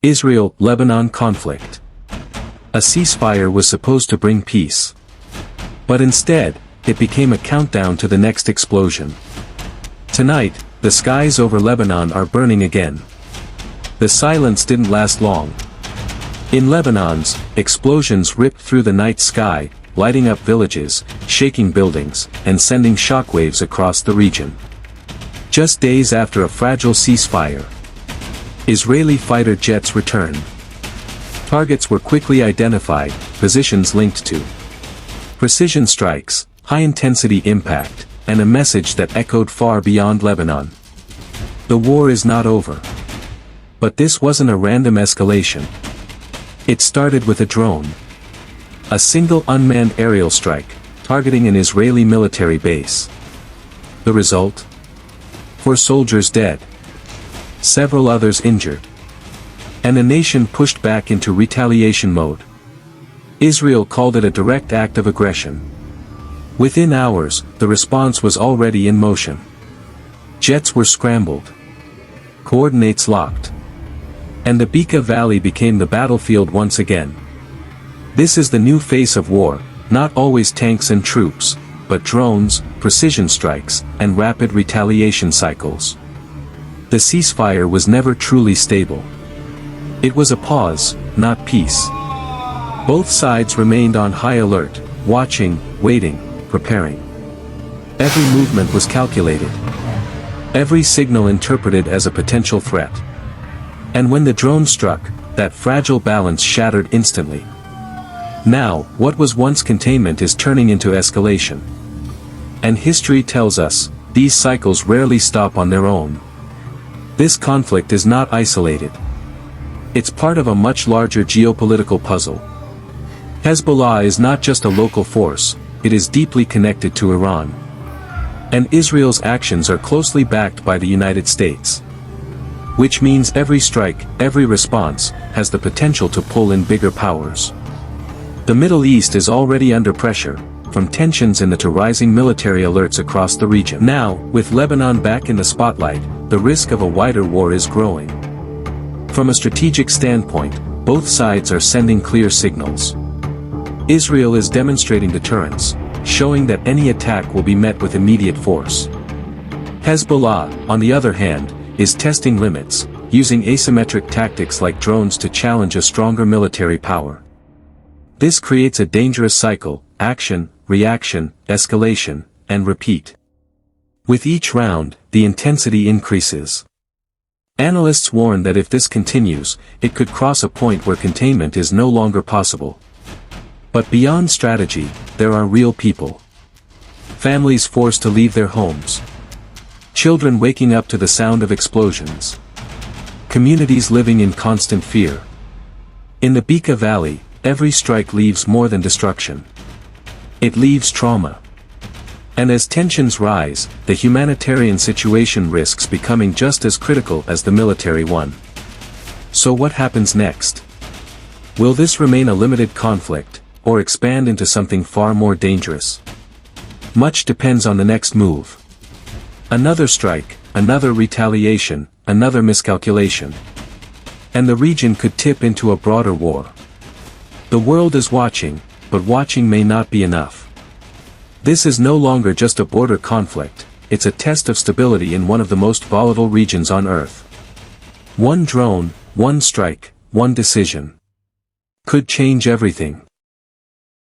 Israel-Lebanon conflict. A ceasefire was supposed to bring peace. But instead, it became a countdown to the next explosion. Tonight, the skies over Lebanon are burning again. The silence didn't last long. In Lebanon's, explosions ripped through the night sky, lighting up villages, shaking buildings, and sending shockwaves across the region. Just days after a fragile ceasefire, Israeli fighter jets returned. Targets were quickly identified, positions linked to precision strikes, high-intensity impact, and a message that echoed far beyond Lebanon. The war is not over. But this wasn't a random escalation. It started with a drone. A single unmanned aerial strike, targeting an Israeli military base. The result? 4 soldiers dead. Several others injured. And the nation pushed back into retaliation mode. Israel called it a direct act of aggression. Within hours, the response was already in motion. Jets were scrambled. Coordinates locked. And the Beqaa Valley became the battlefield once again. This is the new face of war, not always tanks and troops, but drones, precision strikes, and rapid retaliation cycles. The ceasefire was never truly stable. It was a pause, not peace. Both sides remained on high alert, watching, waiting, preparing. Every movement was calculated. Every signal interpreted as a potential threat. And when the drone struck, that fragile balance shattered instantly. Now, what was once containment is turning into escalation. And history tells us, these cycles rarely stop on their own. This conflict is not isolated. It's part of a much larger geopolitical puzzle. Hezbollah is not just a local force, it is deeply connected to Iran. And Israel's actions are closely backed by the United States. Which means every strike, every response, has the potential to pull in bigger powers. The Middle East is already under pressure, from tensions in the to rising military alerts across the region. Now, with Lebanon back in the spotlight, the risk of a wider war is growing. From a strategic standpoint, both sides are sending clear signals. Israel is demonstrating deterrence, showing that any attack will be met with immediate force. Hezbollah, on the other hand, is testing limits, using asymmetric tactics like drones to challenge a stronger military power. This creates a dangerous cycle: action, reaction, escalation, and repeat. With each round, the intensity increases. Analysts warn that if this continues, it could cross a point where containment is no longer possible. But beyond strategy, there are real people. Families forced to leave their homes. Children waking up to the sound of explosions. Communities living in constant fear. In the Beqaa Valley, every strike leaves more than destruction. It leaves trauma. And as tensions rise, the humanitarian situation risks becoming just as critical as the military one. So what happens next? Will this remain a limited conflict, or expand into something far more dangerous? Much depends on the next move. Another strike, another retaliation, another miscalculation. And the region could tip into a broader war. The world is watching, but watching may not be enough. This is no longer just a border conflict, it's a test of stability in one of the most volatile regions on Earth. One drone, one strike, one decision could change everything.